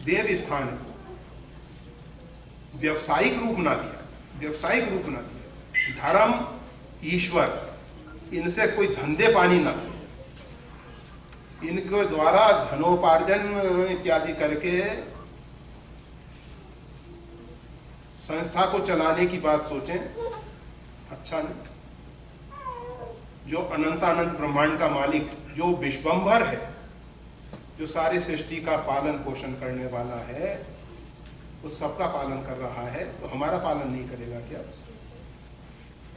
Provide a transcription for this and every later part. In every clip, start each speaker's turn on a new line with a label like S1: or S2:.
S1: देव स्थान को व्यवसायिक रूप ना दिया, व्यवसायिक रूप ना दिया, धर्म ईश्वर इनसे कोई धंधे पानी ना किए, इनके द्वारा धनोपार्जन इत्यादि करके संस्था को चलाने की बात सोचें, अच्छा नहीं। जो अनंतानंत ब्रह्मांड का मालिक, जो विश्वंभर है, जो सारी सृष्टि का पालन पोषण करने वाला है, वो सबका पालन कर रहा है, तो हमारा पालन नहीं करेगा क्या?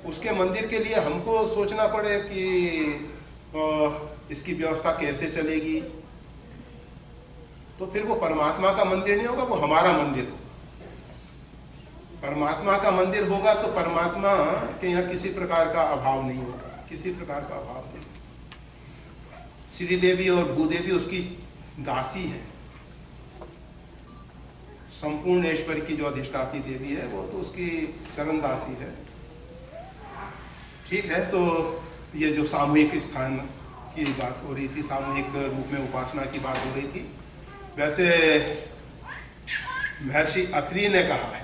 S1: उसके मंदिर के लिए हमको सोचना पड़े कि इसकी व्यवस्था कैसे चलेगी, तो फिर वो परमात्मा का मंदिर नहीं होगा, वो हमारा मंदिर होगा। परमात्मा का मंदिर होगा तो परमात्मा के यहाँ किसी प्रकार का अभाव नहीं होगा, किसी प्रकार का अभाव नहीं। श्री देवी और भूदेवी उसकी दासी है, संपूर्ण ऐश्वर्य की जो अधिष्ठाती देवी है वो तो उसकी चरण दासी है। ठीक है, तो ये जो सामूहिक स्थान की बात हो रही थी, सामूहिक रूप में उपासना की बात हो रही थी, वैसे महर्षि अत्रि ने कहा है,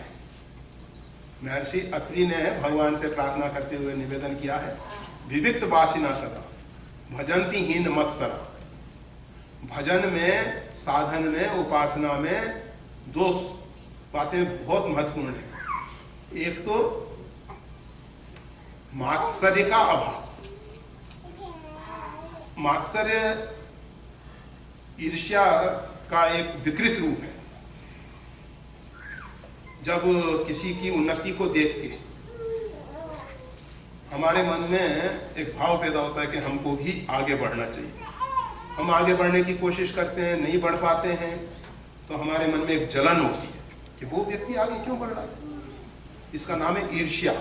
S1: महर्षि अत्रि ने भगवान से प्रार्थना करते हुए निवेदन किया है, विविक्त वासिना सदा भजंती हीन मत्सरा। भजन में, साधन में, उपासना में दो बातें बहुत महत्वपूर्ण है। एक तो मात्सर्य का अभाव। मात्सर्य ईर्ष्या का एक विकृत रूप है। जब किसी की उन्नति को देख के हमारे मन में एक भाव पैदा होता है कि हमको भी आगे बढ़ना चाहिए, हम आगे बढ़ने की कोशिश करते हैं, नहीं बढ़ पाते हैं, तो हमारे मन में एक जलन होती है कि वो व्यक्ति आगे क्यों बढ़ रहा है। इसका नाम है ईर्ष्या।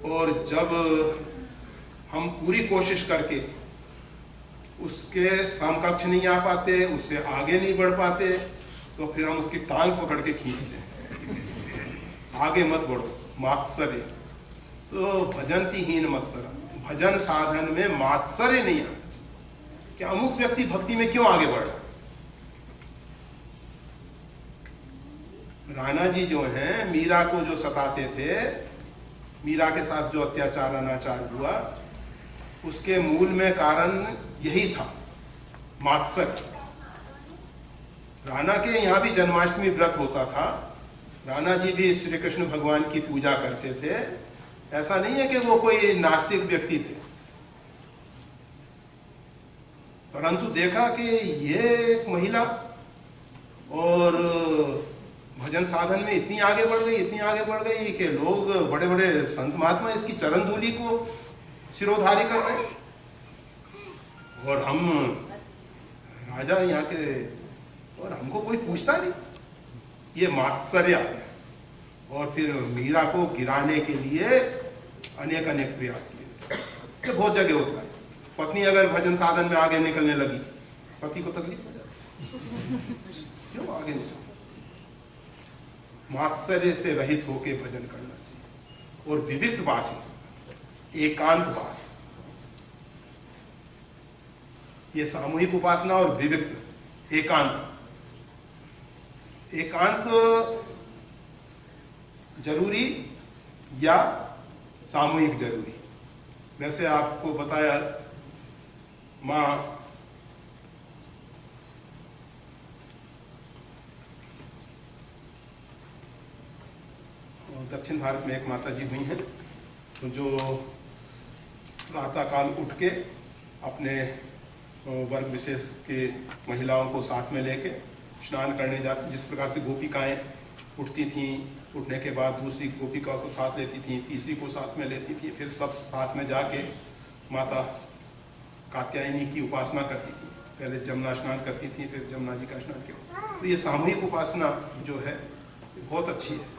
S1: और जब हम पूरी कोशिश करके उसके समकक्ष नहीं आ पाते, उससे आगे नहीं बढ़ पाते, तो फिर हम उसकी टांग पकड़ के खींचते हैं, आगे मत बढ़ो, मात्सर्य। तो भजंती हीन मत्सरा, भजन साधन में मात्सर्य नहीं आना चाहिए कि अमुक व्यक्ति भक्ति में क्यों आगे बढ़ रहा है। राणा जी जो हैं, मीरा को जो सताते थे, मीरा के साथ जो अत्याचार अनाचार हुआ, उसके मूल में कारण यही था, मात्सर्य। राणा के यहाँ भी जन्माष्टमी व्रत होता था, राणा जी भी श्री कृष्ण भगवान की पूजा करते थे। ऐसा नहीं है कि वो कोई नास्तिक व्यक्ति थे, परंतु देखा कि ये एक महिला और भजन साधन में इतनी आगे बढ़ गई, इतनी आगे बढ़ गई कि लोग, बड़े बड़े संत महात्मा इसकी चरण धूलि को शिरोधारी कर रहे, और हम राजा यहाँ के, और हमको कोई पूछता नहीं। ये मात्सर्य आ गया। और फिर मीरा को गिराने के लिए अनेक अनेक प्रयास किए। ये बहुत जगह होता है। पत्नी अगर भजन साधन में आगे निकलने लगी, पति को तकलीफ हो जाती, क्यों आगे निकल। मात्सर्य से रहित होकर भजन करना चाहिए। और विविक्त वास, एकांत वास, ये सामूहिक उपासना और विविक्त एकांत। एकांत जरूरी या सामूहिक जरूरी? वैसे आपको बताया, माँ दक्षिण भारत में एक माता जी हुई हैं, तो जो प्रातःकाल उठ के अपने वर्ग विशेष के महिलाओं को साथ में लेके स्नान करने जाती। जिस प्रकार से गोपिकाएं उठती थीं, उठने के बाद दूसरी गोपिका को साथ लेती थीं, तीसरी को साथ में लेती थीं, फिर सब साथ में जाके माता कात्यायनी की उपासना करती थी। पहले जमुना स्नान करती थी, फिर जमुना जी का स्नान किया। तो ये सामूहिक उपासना जो है बहुत अच्छी है।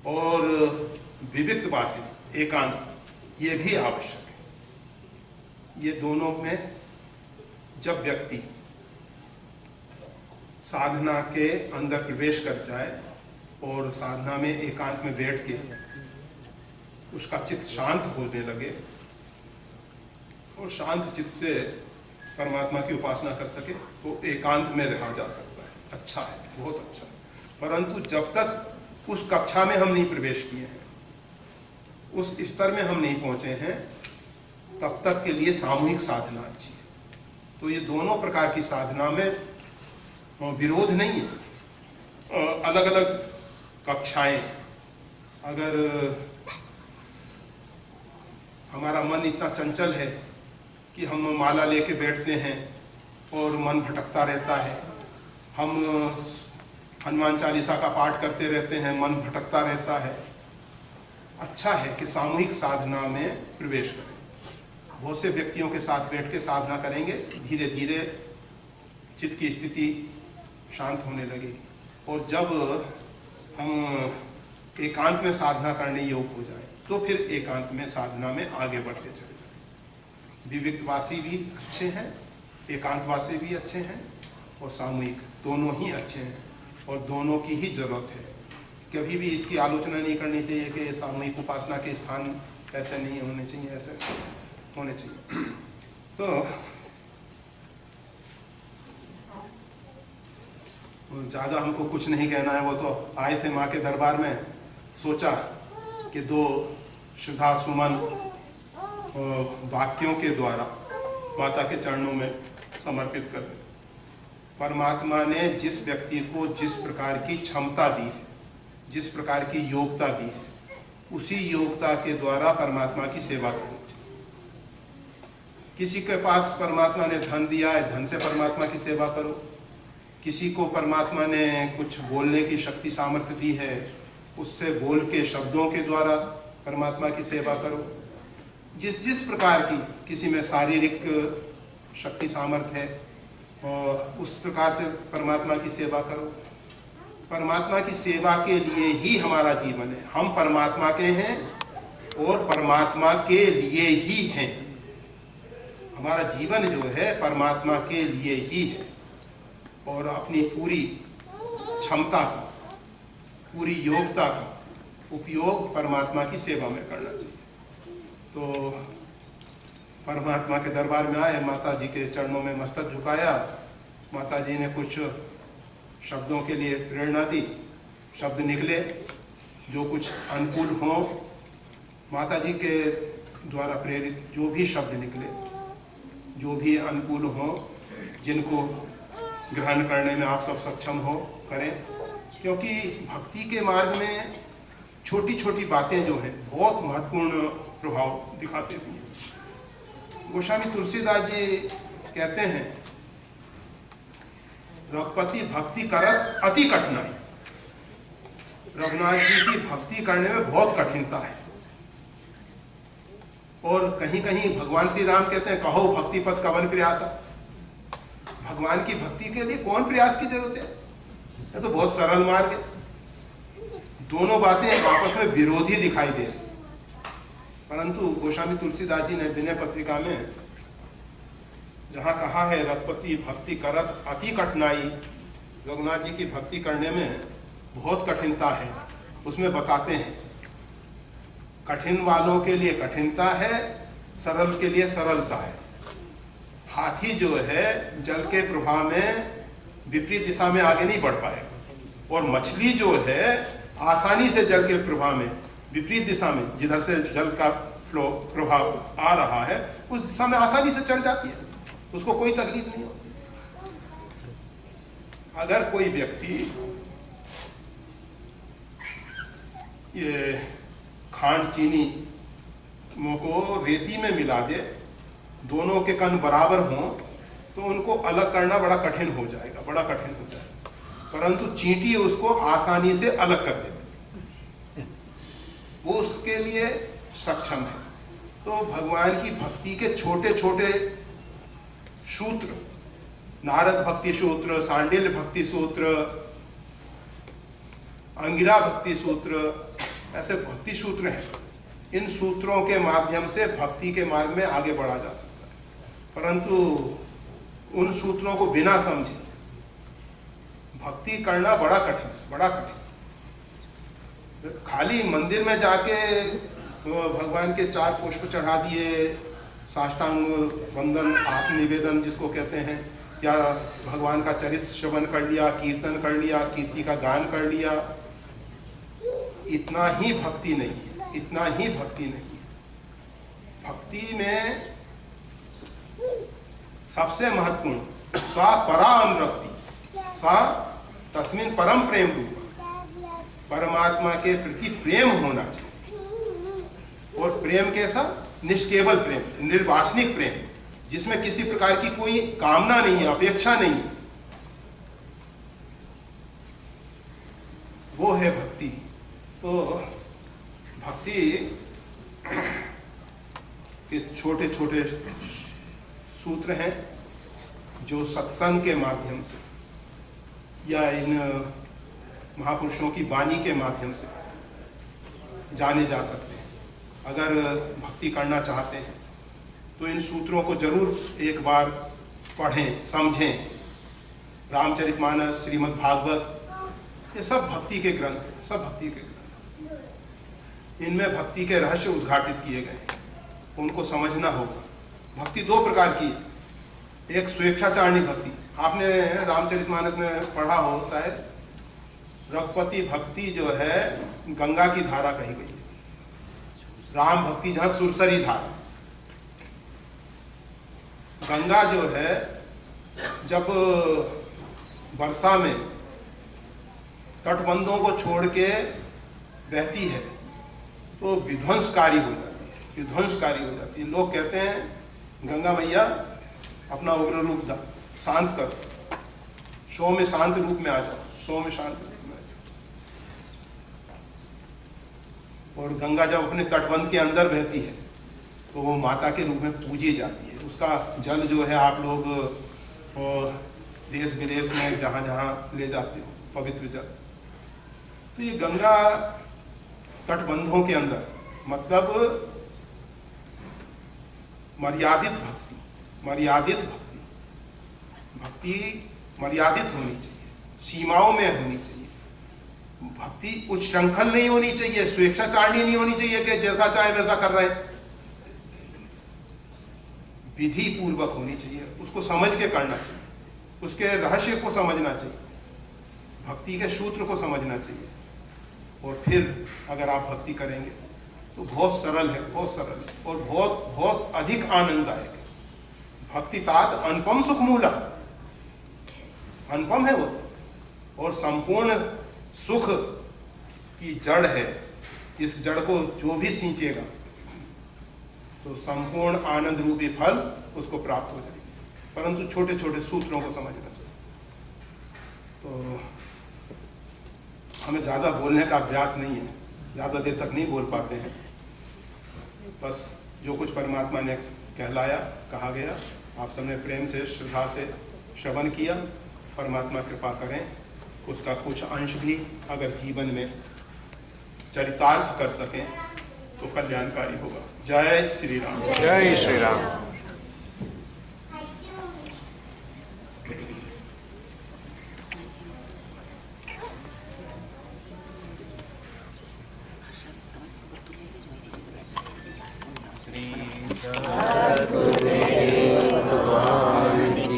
S1: और विविक्त वासी, एकांत, ये भी आवश्यक है। ये दोनों में जब व्यक्ति साधना के अंदर प्रवेश कर जाए और साधना में एकांत में बैठ के उसका चित्त शांत होने लगे, और शांत चित्त से परमात्मा की उपासना कर सके तो एकांत में रहा जा सकता है। अच्छा है, बहुत अच्छा है। परंतु जब तक उस कक्षा में हम नहीं प्रवेश किए हैं, उस स्तर में हम नहीं पहुंचे हैं, तब तक के लिए सामूहिक साधना अच्छी है। तो ये दोनों प्रकार की साधना में विरोध नहीं है, अलग अलग कक्षाएं। अगर हमारा मन इतना चंचल है कि हम माला लेके बैठते हैं और मन भटकता रहता है, हम हनुमान चालीसा का पाठ करते रहते हैं, मन भटकता रहता है, अच्छा है कि सामूहिक साधना में प्रवेश करें। बहुत से व्यक्तियों के साथ बैठ के साधना करेंगे, धीरे धीरे चित्त की स्थिति शांत होने लगेगी, और जब हम एकांत में साधना करने योग्य हो जाए तो फिर एकांत में साधना में आगे बढ़ते चले जाए। विविक्तवासी भी अच्छे हैं, एकांतवासी भी अच्छे हैं, और सामूहिक दोनों ही अच्छे हैं, और दोनों की ही जरूरत है। कभी भी इसकी आलोचना नहीं करनी चाहिए कि सामूहिक उपासना के स्थान ऐसे नहीं होने चाहिए, ऐसे होने चाहिए। तो ज़्यादा हमको कुछ नहीं कहना है। वो तो आए थे माँ के दरबार में, सोचा कि 2 श्रद्धा सुमन वाक्यों के द्वारा माता के चरणों में समर्पित कर दें। परमात्मा ने जिस व्यक्ति को जिस प्रकार की क्षमता दी है, जिस प्रकार की योग्यता दी है, उसी योग्यता के द्वारा परमात्मा की सेवा करनी चाहिए। किसी के पास परमात्मा ने धन दिया है, धन से परमात्मा की सेवा करो। किसी को परमात्मा ने कुछ बोलने की शक्ति सामर्थ्य दी है, उससे बोल के शब्दों के द्वारा परमात्मा की सेवा करो। जिस जिस प्रकार की किसी में शारीरिक शक्ति सामर्थ्य है, और उस प्रकार से परमात्मा की सेवा करो। परमात्मा की सेवा के लिए ही हमारा जीवन है। हम परमात्मा के हैं और परमात्मा के लिए ही हैं। हमारा जीवन जो है परमात्मा के लिए ही है, और अपनी पूरी क्षमता का, पूरी योग्यता का उपयोग परमात्मा की सेवा में करना चाहिए। तो परमात्मा के दरबार में आए, माता जी के चरणों में मस्तक झुकाया। माता जी ने कुछ शब्दों के लिए प्रेरणा दी, शब्द निकले जो कुछ अनुकूल हों। माता जी के द्वारा प्रेरित जो भी शब्द निकले, जो भी अनुकूल हों, जिनको ग्रहण करने में आप सब सक्षम हो, करें। क्योंकि भक्ति के मार्ग में छोटी छोटी बातें जो हैं बहुत महत्वपूर्ण प्रभाव दिखाते भी हैं। गोस्वामी तुलसीदास जी कहते हैं, रघुपति भक्ति करत अति कठिनाई। रघुनाथ जी की भक्ति करने में बहुत कठिनता है। और कहीं कहीं भगवान श्री राम कहते हैं, कहो भक्ति पथ कवन प्रयासा। भगवान की भक्ति के लिए कौन प्रयास की जरूरत है, ये तो बहुत सरल मार्ग है। दोनों बातें आपस में विरोधी दिखाई दे रही, परंतु गोस्वामी तुलसीदास जी ने विनय पत्रिका में जहाँ कहा है रघुपति भक्ति करत अति कठिनाई, रघुनाथ जी की भक्ति करने में बहुत कठिनता है, उसमें बताते हैं कठिन वालों के लिए कठिनता है, सरल के लिए सरलता है। हाथी जो है जल के प्रवाह में विपरीत दिशा में आगे नहीं बढ़ पाएगा, और मछली जो है आसानी से जल के प्रवाह में विपरीत दिशा में, जिधर से जल का फ्लो प्रभाव आ रहा है उस दिशा में आसानी से चढ़ जाती है, उसको कोई तकलीफ नहीं होती। अगर कोई व्यक्ति ये खांड चीनी को रेती में मिला दे, दोनों के कण बराबर हों, तो उनको अलग करना बड़ा कठिन हो जाएगा, बड़ा कठिन हो जाएगा। परंतु चींटी उसको आसानी से अलग कर देती, वो उसके लिए सक्षम है। तो भगवान की भक्ति के छोटे छोटे सूत्र, नारद भक्ति सूत्र, सांडिल्य भक्ति सूत्र, अंगिरा भक्ति सूत्र, ऐसे भक्ति सूत्र हैं। इन सूत्रों के माध्यम से भक्ति के मार्ग में आगे बढ़ा जा सकता है। परंतु उन सूत्रों को बिना समझे भक्ति करना बड़ा कठिन, बड़ा कठिन। खाली मंदिर में जाके भगवान के 4 पुष्प चढ़ा दिए, साष्टांग वंदन, आत्मनिवेदन जिसको कहते हैं, या भगवान का चरित्र श्रवण कर लिया, कीर्तन कर लिया, कीर्ति का गान कर लिया, इतना ही भक्ति नहीं है, इतना ही भक्ति नहीं है। भक्ति में सबसे महत्वपूर्ण सा परा अनुरक्ति, सा तस्मिन् परम प्रेम रूप, परमात्मा के प्रति प्रेम होना चाहिए। और प्रेम कैसा? निष्केवल प्रेम, निर्वासनिक प्रेम, जिसमें किसी प्रकार की कोई कामना नहीं है, अपेक्षा नहीं है, वो है भक्ति। तो भक्ति के छोटे छोटे सूत्र हैं जो सत्संग के माध्यम से या इन महापुरुषों की वाणी के माध्यम से जाने जा सकते हैं। अगर भक्ति करना चाहते हैं तो इन सूत्रों को जरूर एक बार पढ़ें, समझें। रामचरितमानस, श्रीमद् भागवत, ये सब भक्ति के ग्रंथ हैं, सब भक्ति के ग्रंथ। इनमें भक्ति के रहस्य उद्घाटित किए गए हैं, उनको समझना होगा। भक्ति दो प्रकार की है, एक स्वेच्छाचारणी भक्ति, आपने रामचरितमानस में पढ़ा हो शायद, रघुपति भक्ति जो है गंगा की धारा कही गई है, राम भक्ति जहाँ सुरसरी धारा। गंगा जो है जब वर्षा में तटबंधों को छोड़ के बहती है तो विध्वंसकारी हो जाती है, विध्वंसकारी हो जाती है। लोग कहते हैं गंगा मैया अपना उग्र रूप शांत करो, सौम्य शांत रूप में आ जाओ, सौम्य शांत रूप में आ जाओ। और गंगा जब अपने तटबंध के अंदर बहती है तो वो माता के रूप में पूजी जाती है। उसका जल जो है आप लोग देश विदेश में जहाँ जहाँ ले जाते हो, पवित्र जल। तो ये गंगा तटबंधों के अंदर, मतलब मर्यादित भक्ति, मर्यादित भक्ति, भक्ति मर्यादित होनी चाहिए, सीमाओं में होनी चाहिए। भक्ति उच्छृंखल नहीं होनी चाहिए, स्वेच्छाचारणी नहीं होनी चाहिए कि जैसा चाहे वैसा कर रहे हैं। विधि पूर्वक होनी चाहिए, उसको समझ के करना चाहिए, उसके रहस्य को समझना चाहिए, भक्ति के सूत्र को समझना चाहिए। और फिर अगर आप भक्ति करेंगे तो बहुत सरल है, बहुत सरल है और बहुत बहुत अधिक आनंददायक है। भक्ति तात अनुपम सुख मूला, अनुपम है वो, और संपूर्ण सुख की जड़ है। इस जड़ को जो भी सींचेगा तो संपूर्ण आनंद रूपी फल उसको प्राप्त हो जाएगा। परंतु छोटे छोटे सूत्रों को समझना चाहिए। तो हमें ज़्यादा बोलने का अभ्यास नहीं है, ज़्यादा देर तक नहीं बोल पाते हैं। बस जो कुछ परमात्मा ने कहलाया, कहा गया, आप सबने प्रेम से, श्रद्धा से श्रवण किया। परमात्मा कृपा करें उसका कुछ अंश भी अगर जीवन में चरितार्थ कर सकें तो कल्याणकारी होगा। जय श्री राम।
S2: जय श्री राम।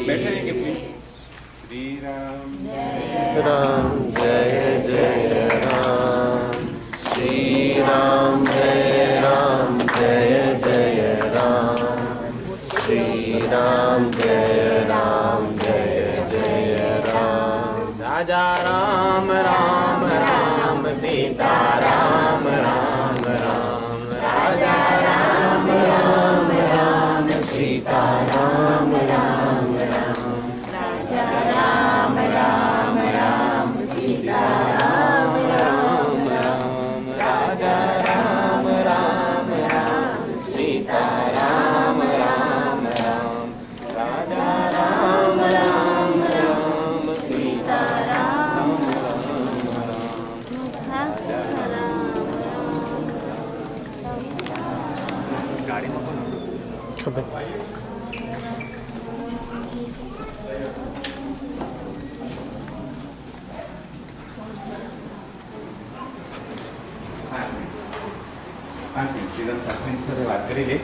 S2: बैठे रहेंगे प्लीज। श्री राम
S3: राम जय जय राम, श्री राम जय राम, जय जय राम, श्री राम जय राम, जय जय राम। राजा राम राम राम, सीता राम राम राम, राजा राम राम राम, सीता राम राम राम, राजा राम राम राम, सीता राम राम राम, राजा राम राम राम, सीता राम राम राम, राजा राम राम राम, सीता राम
S2: गाड़ी में
S4: શ્રીરામ શાસ્ત્રી સાથે વાત કરી લે.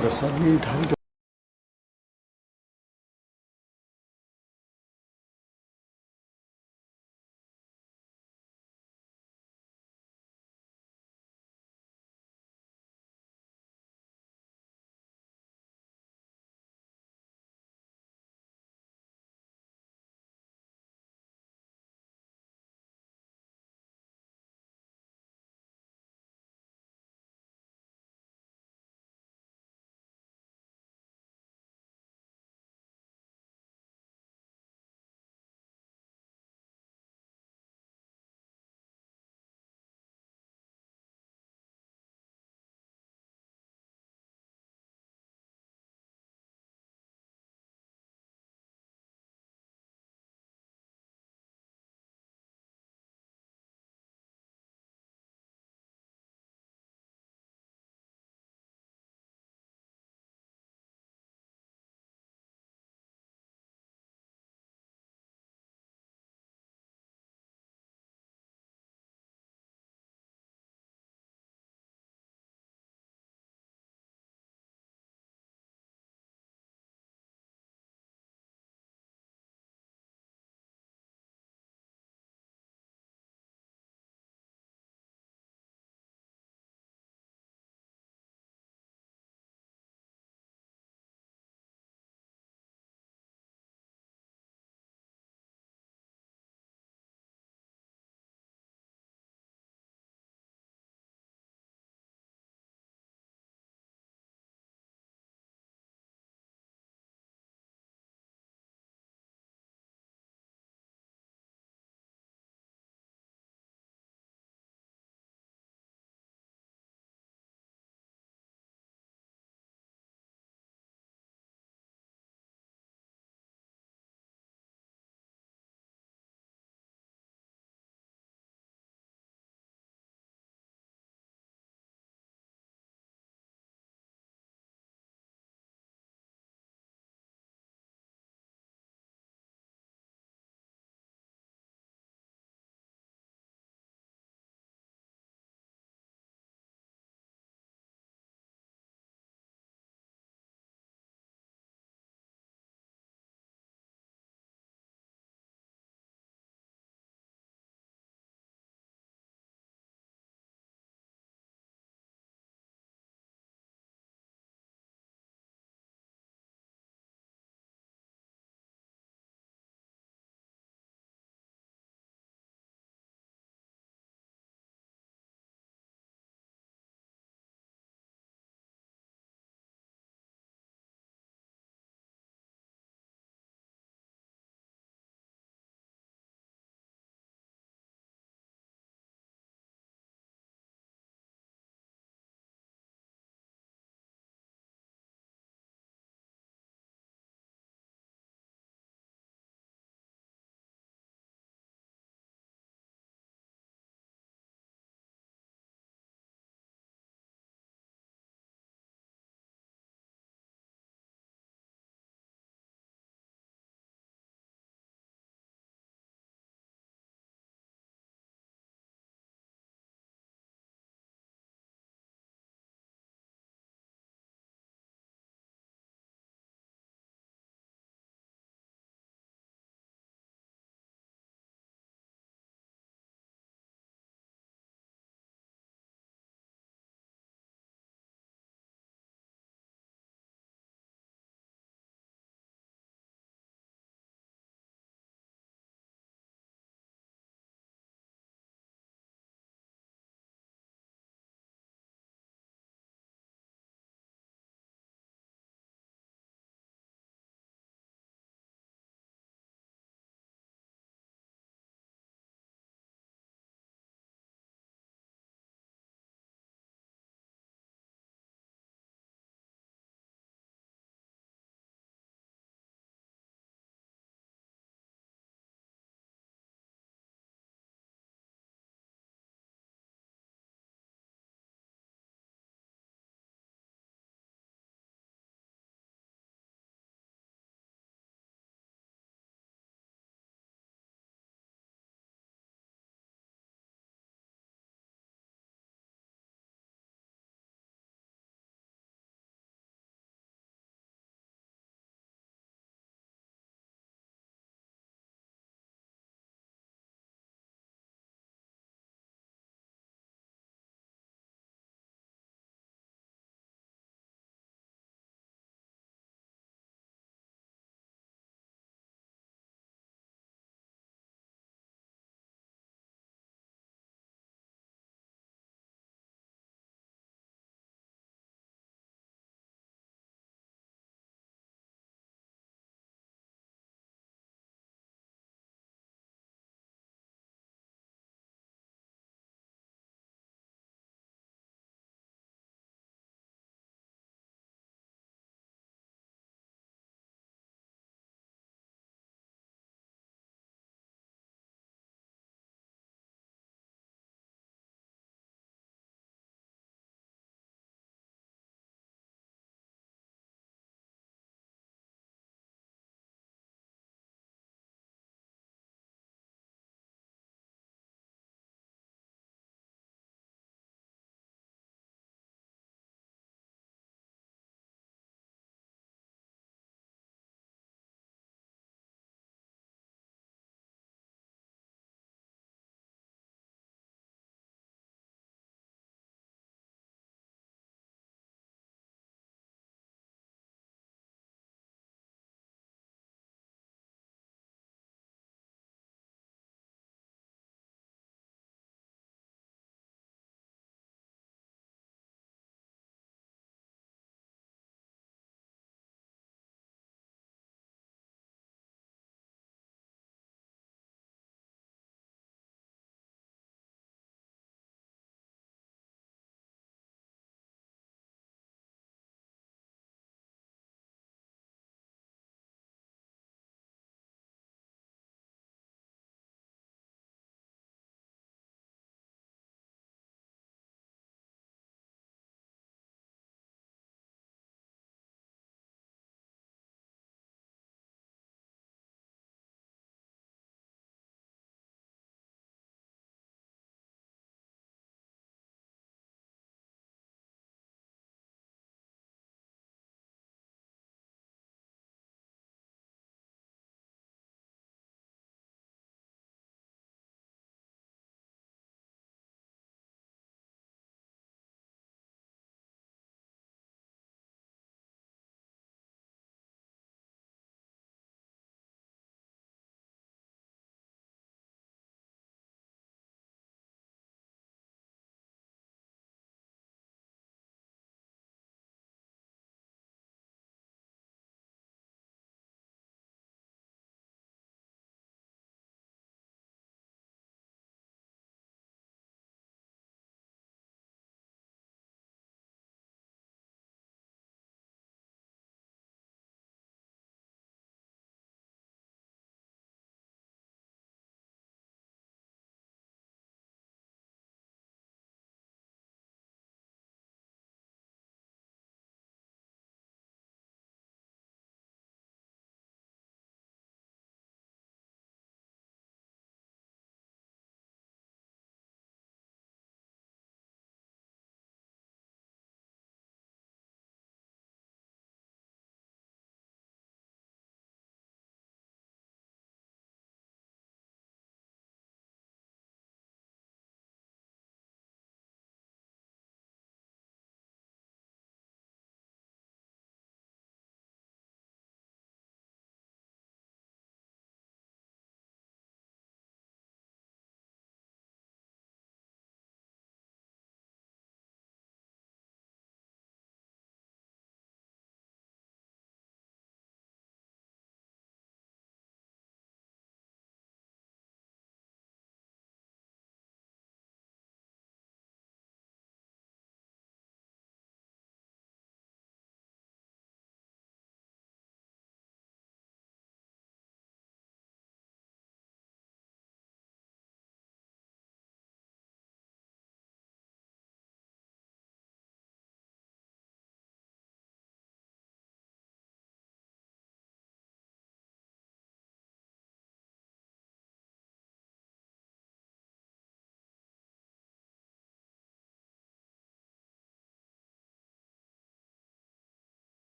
S3: પ્રસાદની ઠાવી